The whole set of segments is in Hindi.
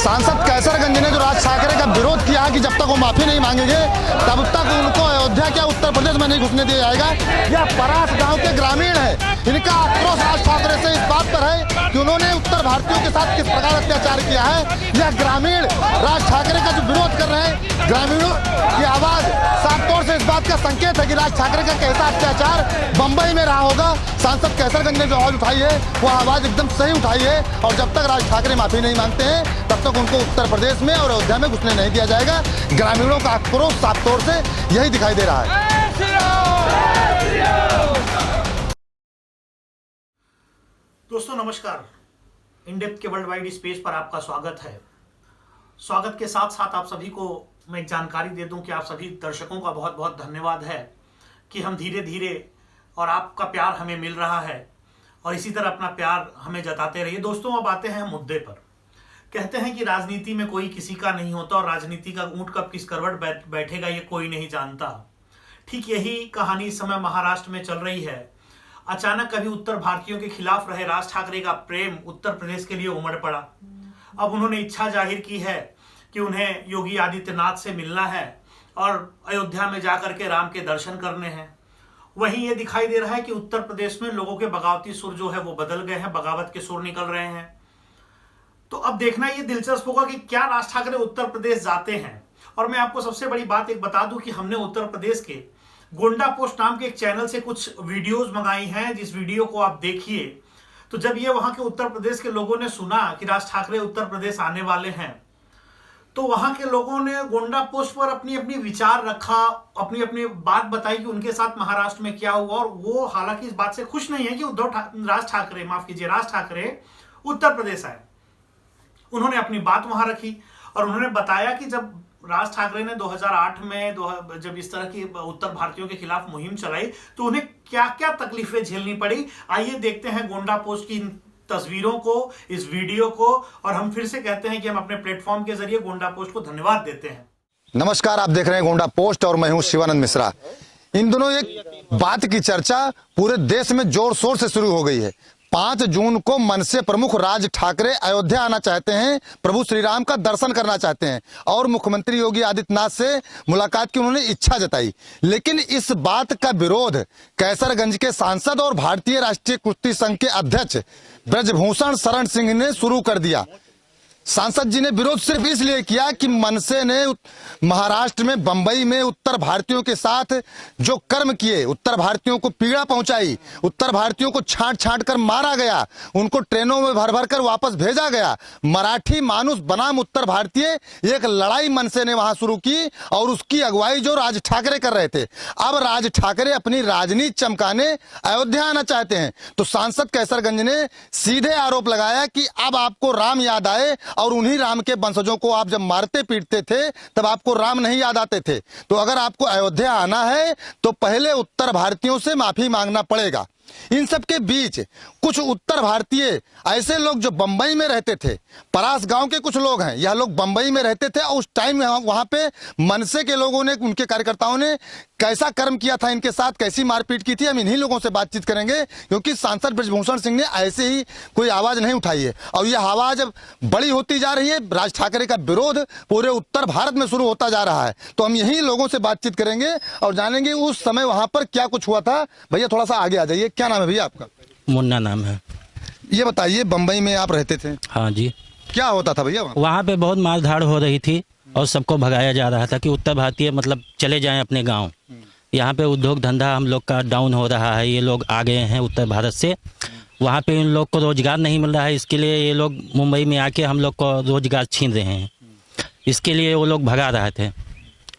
सांसद कैसरगंज ने जो राज ठाकरे का विरोध किया कि जब तक वो माफी नहीं मांगेंगे तब तक उनको अयोध्या क्या उत्तर प्रदेश में नहीं घुसने दिया जाएगा। यह परास गांव के ग्रामीण है, इनका आक्रोश राज ठाकरे से इस बात पर है कि उन्होंने उत्तर भारतीयों के साथ किस प्रकार अत्याचार किया है। यह ग्रामीण राज ठाकरे का जो विरोध कर रहे हैं, ग्रामीणों की आवाज साफ तौर से इस बात का संकेत है कि राज ठाकरे का कैसा अत्याचार बंबई में रहा होगा। सांसद कैसरगंज ने जो आवाज उठाई है वो आवाज एकदम सही उठाई है और जब तक राज ठाकरे माफी नहीं मांगते हैं तब तक उनको उत्तर प्रदेश में और अयोध्या में घुसने नहीं दिया जाएगा। ग्रामीणों का आक्रोश साफ तौर से यही दिखाई दे रहा है। दोस्तों नमस्कार, इन डेप्थ के वर्ल्ड वाइड स्पेस पर आपका स्वागत है। स्वागत के साथ साथ आप सभी को मैं एक जानकारी दे दूं कि आप सभी दर्शकों का बहुत बहुत धन्यवाद है कि हम धीरे धीरे और आपका प्यार हमें मिल रहा है और इसी तरह अपना प्यार हमें जताते रहिए। दोस्तों अब आते हैं मुद्दे पर। कहते हैं कि राजनीति में कोई किसी का नहीं होता और राजनीति का ऊंट कब किस करवट बैठेगा ये कोई नहीं जानता। ठीक यही कहानी इस समय महाराष्ट्र में चल रही है। अचानक कभी उत्तर भारतीयों के खिलाफ रहे राज ठाकरे का प्रेम उत्तर प्रदेश के लिए उमड़ पड़ा। अब उन्होंने इच्छा जाहिर की है कि उन्हें योगी आदित्यनाथ से मिलना है और अयोध्या में जाकर के राम के दर्शन करने हैं। वहीं ये दिखाई दे रहा है कि उत्तर प्रदेश में लोगों के बगावती सुर जो है वो बदल गए हैं, बगावत के सुर निकल रहे हैं। तो अब देखना ये दिलचस्प होगा कि क्या राज ठाकरे उत्तर प्रदेश जाते हैं। और मैं आपको सबसे बड़ी बात एक बता दूं कि हमने उत्तर प्रदेश के गोंडा पोस्ट नाम के एक चैनल से कुछ वीडियोस मंगाई हैं, जिस वीडियो को आप देखिए तो जब ये वहां के उत्तर प्रदेश के लोगों ने सुना कि राज ठाकरे उत्तर प्रदेश आने वाले हैं तो वहां के लोगों ने गोंडा पोस्ट पर अपनी अपनी विचार रखा, अपनी अपनी बात बताई कि उनके साथ महाराष्ट्र में क्या हुआ। और वो हालांकि इस बात से खुश नहीं है कि राज ठाकरे उत्तर प्रदेश आए। उन्होंने अपनी बात वहां रखी और उन्होंने बताया कि जब राज ठाकरे ने 2008 में जब इस तरह की उत्तर भारतीयों के खिलाफ मुहिम चलाई तो उन्हें क्या क्या तकलीफें झेलनी पड़ी। आइए देखते हैं गोंडा पोस्ट की इन तस्वीरों को, इस वीडियो को, और हम फिर से कहते हैं कि हम अपने प्लेटफॉर्म के जरिए गोंडा पोस्ट को धन्यवाद देते हैं। नमस्कार, आप देख रहे हैं गोंडा पोस्ट और मैं हूं शिवानंद मिश्रा। इन दोनों एक बात की चर्चा पूरे देश में जोर शोर से शुरू हो गई है। 5 जून को मनसे प्रमुख राज ठाकरे अयोध्या आना चाहते हैं, प्रभु श्री राम का दर्शन करना चाहते हैं और मुख्यमंत्री योगी आदित्यनाथ से मुलाकात की उन्होंने इच्छा जताई। लेकिन इस बात का विरोध कैसरगंज के सांसद और भारतीय राष्ट्रीय कुश्ती संघ के अध्यक्ष ब्रजभूषण शरण सिंह ने शुरू कर दिया। सांसद जी ने विरोध सिर्फ इसलिए किया कि मनसे ने महाराष्ट्र में बंबई में उत्तर भारतीयों के साथ जो कर्म किए, उत्तर भारतीयों को पीड़ा पहुंचाई, उत्तर भारतीयों को छांट छांट कर मारा गया, उनको ट्रेनों में भर भर कर वापस भेजा गया। मराठी मानुस बनाम उत्तर भारतीय एक लड़ाई मनसे ने वहां शुरू की और उसकी अगुवाई जो राज ठाकरे कर रहे थे। अब राज ठाकरे अपनी राजनीति चमकाने अयोध्या आना चाहते हैं तो सांसद कैसरगंज ने सीधे आरोप लगाया कि अब आपको राम याद आए और उन्हीं राम के वंशजों को आप जब मारते पीटते थे तब आपको राम नहीं याद आते थे। तो अगर आपको अयोध्या आना है तो पहले उत्तर भारतीयों से माफी मांगना पड़ेगा। इन सब के बीच कुछ उत्तर भारतीय ऐसे लोग जो बंबई में रहते थे, परास गांव के कुछ लोग हैं, यह लोग बंबई में रहते थे और उस टाइम वहां पे मनसे के लोगों ने, उनके कार्यकर्ताओं ने कैसा कर्म किया था, इनके साथ कैसी मारपीट की थी, हम इन्हीं लोगों से बातचीत करेंगे क्योंकि सांसद ब्रजभूषण सिंह ने ऐसे ही कोई आवाज नहीं उठाई है और यह आवाज अब बड़ी होती जा रही है। राज ठाकरे का विरोध पूरे उत्तर भारत में शुरू होता जा रहा है तो हम यही लोगों से बातचीत करेंगे और जानेंगे उस समय वहां पर क्या कुछ हुआ था। भैया थोड़ा सा आगे आ जाइए। क्या नाम है भैया आपका? मुन्ना नाम है। ये बताइए, बंबई में आप रहते थे? हाँ जी। क्या होता था भैया वहाँ पे बहुत मारधाड़ हो रही थी और सबको भगाया जा रहा था कि उत्तर भारतीय मतलब चले जाएं अपने गांव। यहाँ पे उद्योग धंधा हम लोग का डाउन हो रहा है, ये लोग आ गए हैं उत्तर भारत से, वहाँ पे इन लोग को रोजगार नहीं मिल रहा है, इसके लिए ये लोग मुंबई में आके हम लोग को रोजगार छीन रहे हैं, इसके लिए वो लोग भगा रहे थे।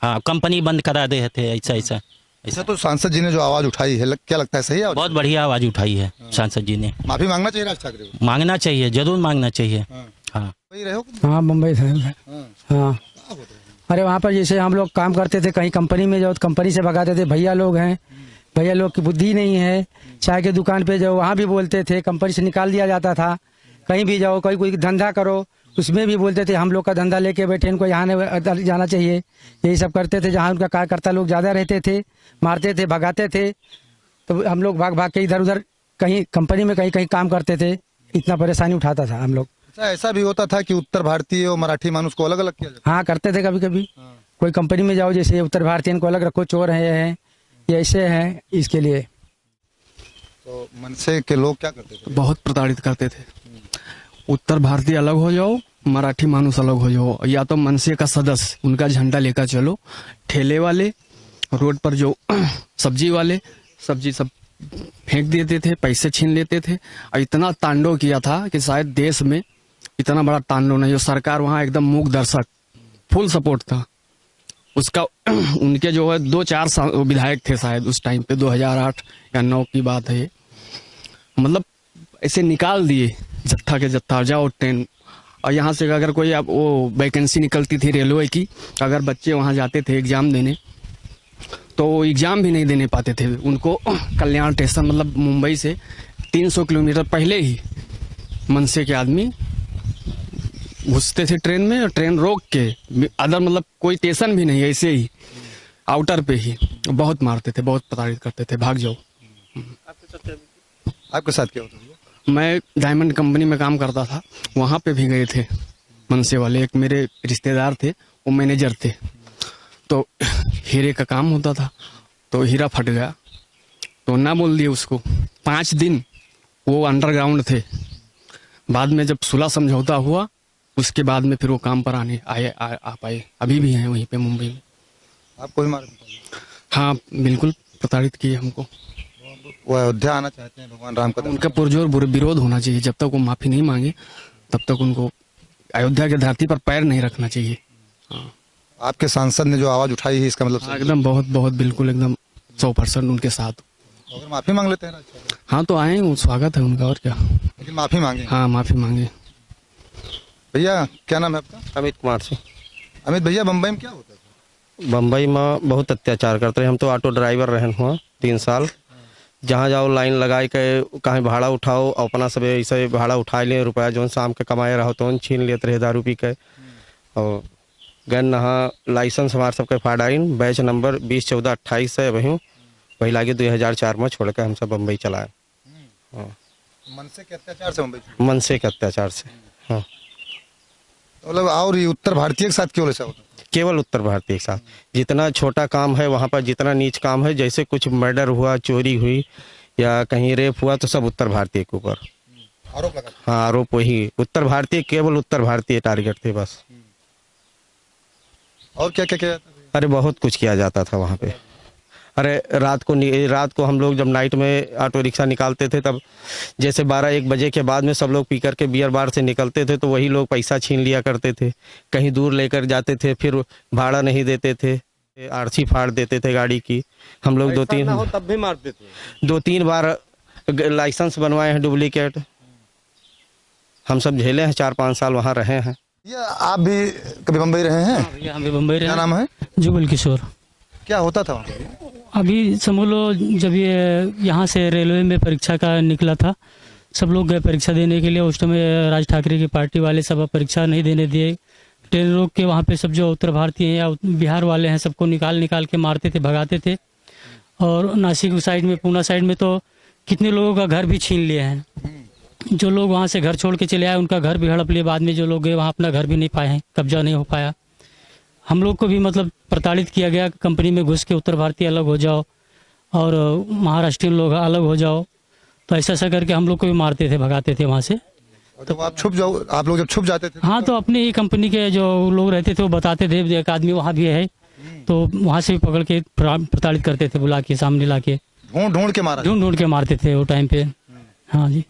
हाँ, कंपनी बंद करा रहे थे, ऐसा। तो सांसद जी ने जो आवाज उठाई है क्या लगता है सही है? बहुत बढ़िया आवाज उठाई है सांसद जी ने। माफी मांगना चाहिए राज ठाकरे को? मांगना चाहिए, जरूर मांगना चाहिए। हाँ, हाँ मुंबई से। हाँ, अरे वहाँ पर जैसे हम लोग काम करते थे, कहीं कंपनी में जाओ तो कंपनी से भगाते थे। भैया लोग हैं, भैया लोग की बुद्धि नहीं है। चाय की दुकान पे जाओ वहाँ भी बोलते थे, कंपनी से निकाल दिया जाता था। कहीं भी जाओ, कहीं कोई धंधा करो उसमें भी बोलते थे हम लोग का धंधा लेके बैठे, इनको यहाँ नहीं जाना चाहिए। यही सब करते थे। जहाँ उनका कार्यकर्ता लोग ज़्यादा रहते थे, मारते थे, भगाते थे, तो हम लोग भाग भाग के इधर उधर कहीं कंपनी में कहीं कहीं काम करते थे। इतना परेशानी उठाता था हम लोग। अच्छा, ऐसा भी होता था कि उत्तर भारतीय और मराठी मानुस को अलग अलग किया जाता हाँ करते थे कभी कभी। कोई कंपनी में जाओ, जैसे उत्तर भारतीय को अलग रखो, चोर है ये है, ये ऐसे हैं, इसके लिए। तो मनसे के लोग क्या करते थे? बहुत प्रताड़ित करते थे। उत्तर भारतीय अलग हो जाओ, मराठी मानुस अलग हो जाओ, या तो मनसे का सदस्य उनका झंडा लेकर चलो। ठेले वाले, रोड पर जो सब्जी वाले, सब्जी सब फेंक देते थे, पैसे छीन लेते थे। और इतना तांडव किया था कि शायद देश में इतना बड़ा तांडव नहीं। सरकार वहाँ एकदम मूक दर्शक, फुल सपोर्ट था उसका। उनके जो है 2-4 विधायक थे शायद उस टाइम पे, 2008 या 9 की बात है ये। मतलब ऐसे निकाल दिए जत्था के जत्था, जाओ ट्रेन। और यहाँ से अगर कोई अब वो वैकेंसी निकलती थी रेलवे की, अगर बच्चे वहाँ जाते थे एग्जाम देने, तो वो एग्जाम भी नहीं देने पाते थे। उनको कल्याण स्टेशन, मतलब मुंबई से 300 किलोमीटर पहले ही मनसे के आदमी घुसते थे ट्रेन में, और ट्रेन रोक के अदर, मतलब कोई स्टेशन भी नहीं, ऐसे ही आउटर पे ही बहुत मारते थे, बहुत प्रताड़ित करते थे। भाग जाओ। आपके साथ क्या होता था? मैं डायमंड कंपनी में काम करता था, वहाँ पे भी गए थे मनसे वाले। एक मेरे रिश्तेदार थे, वो मैनेजर थे, तो हीरे का काम होता था, तो हीरा फट गया तो ना बोल दिए उसको। 5 दिन वो अंडरग्राउंड थे। बाद में जब सुलह समझौता हुआ, उसके बाद में फिर वो काम पर आ पाए। अभी भी हैं वहीं पे मुंबई में। आपको भी मार? हाँ बिल्कुल, प्रताड़ित किए हमको। वो अयोध्या आना चाहते हैं भगवान राम का? उनका पुरजोर विरोध होना चाहिए। जब तक वो माफी नहीं मांगे तब तक उनको अयोध्या की धरती पर पैर नहीं रखना चाहिए। हाँ। आपके सांसद ने जो आवाज उठाई है, इसका मतलब हाँ, एकदम बहुत बहुत बिल्कुल एकदम 100% उनके साथ। अगर माफी मांग लेते हैं ना? हाँ तो आए, वो स्वागत है उनका, और क्या। लेकिन माफी मांगे? हाँ माफी मांगे। भैया क्या नाम है आपका? अमित कुमार से। अमित भैया, बम्बई में क्या होता था? बम्बई में बहुत अत्याचार करते हैं। हम तो ऑटो ड्राइवर रहन हुआ 3 साल। जहाँ जाओ लाइन लगाए के कहीं भाड़ा उठाओ, अपना सब ऐसे भाड़ा उठा लिए, रुपया जो शाम के कमाए रहो तो छीन लेते रहे दारू पी के। और गन नहा लाइसेंस हमारे सबके फाड़ाइन, बैच नंबर 2014-28 से वहीं वही लागे 2004 में छोड़ के हम सब बम्बई चलाए। हाँ, मनसे के अत्याचार से मुंबई? मनसे के अत्याचार से। हाँ, मतलब और ये उत्तर भारतीय के साथ क्यों ऐसा होता? केवल उत्तर भारतीय के साथ। जितना छोटा काम है वहाँ पर, जितना नीच काम है, जैसे कुछ मर्डर हुआ, चोरी हुई या कहीं रेप हुआ, तो सब उत्तर भारतीय के ऊपर आरोप लगा? हाँ, आरोप वही उत्तर भारतीय, केवल उत्तर भारतीय टारगेट थे बस। और क्या क्या किया जाता था? अरे बहुत कुछ किया जाता था वहाँ पे। अरे रात को हम लोग जब नाइट में ऑटो रिक्शा निकालते थे, तब जैसे 12-1 बजे के बाद में सब लोग पी कर के बियर बार से निकलते थे, तो वही लोग पैसा छीन लिया करते थे। कहीं दूर लेकर जाते थे, फिर भाड़ा नहीं देते थे, आरसी फाड़ देते थे गाड़ी की। हम लोग 2-3 बार लाइसेंस बनवाए हैं डुप्लीकेट। हम सब झेले हैं, 4-5 साल वहाँ रहे हैं। ये आप भी कभी बम्बई रहे हैं? यहाँ पे बम्बई क्या नाम है? जुगल किशोर। क्या होता था वहाँ पे? अभी समझ लो, जब ये यहाँ से रेलवे में परीक्षा का निकला था, सब लोग गए परीक्षा देने के लिए। उस समय राज ठाकरे की पार्टी वाले सब परीक्षा नहीं देने दिए, ट्रेन रोक के वहाँ पे सब जो उत्तर भारतीय हैं या बिहार वाले हैं, सबको निकाल के मारते थे, भगाते थे। और नासिक साइड में, पूना साइड में तो कितने लोगों का घर भी छीन लिए हैं। जो लोग वहाँ से घर छोड़ के चले आए, उनका घर भी हड़प लिए। बाद में जो लोग गए वहाँ अपना घर भी नहीं पाए हैं, कब्जा नहीं हो पाया। हम लोग को भी मतलब प्रताड़ित किया गया, कंपनी में घुस के उत्तर भारतीय अलग हो जाओ और महाराष्ट्रीयन लोग अलग हो जाओ। तो ऐसा करके हम लोग को भी मारते थे, भगाते थे वहाँ से। तो आप छुप जाओ, आप लोग जब छुप जाते थे? हाँ, तो अपने ही कंपनी के जो लोग रहते थे वो बताते थे, एक आदमी वहाँ भी है, तो वहाँ से भी पकड़ के प्रताड़ित करते थे, बुला के सामने ला के ढूंढ के मारा? ढूंढ के मारते थे वो टाइम पे। हाँ जी,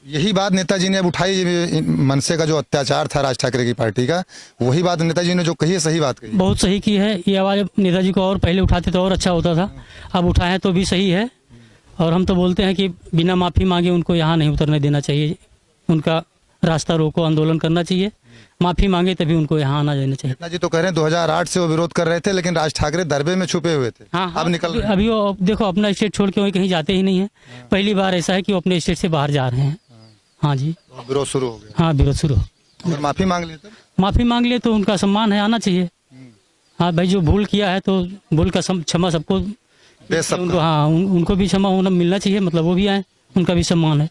यही बात नेताजी ने अब उठाई। मनसे का जो अत्याचार था राज ठाकरे की पार्टी का, वही बात नेताजी ने जो कही है, सही बात कही। बहुत सही की है ये आवाज़। नेताजी को और पहले उठाते तो और अच्छा होता था, अब उठाए तो भी सही है। और हम तो बोलते हैं कि बिना माफ़ी मांगे उनको यहाँ नहीं उतरने देना चाहिए, उनका रास्ता रोको, आंदोलन करना चाहिए। माफ़ी मांगे तभी उनको यहाँ आना देना चाहिए। नेताजी तो कह रहे हैं 2008 से वो विरोध कर रहे थे, लेकिन राज ठाकरे दरबे में छुपे हुए थे। हाँ, अब निकल रहे हैं। अभी वो देखो अपना स्टेट छोड़ के वहीं कहीं जाते ही नहीं है। पहली बार ऐसा है कि वो अपने स्टेट से बाहर जा रहे हैं। हाँ जी, विरोध शुरू हो गया। हाँ विरोध शुरू। अगर माफी मांग लेते? माफ़ी मांग ले तो उनका सम्मान है, आना चाहिए। हाँ भाई, जो भूल किया है तो भूल का क्षमा सबको, सबका। हाँ उनको भी क्षमा होना मिलना चाहिए, मतलब वो भी आए, उनका भी सम्मान है।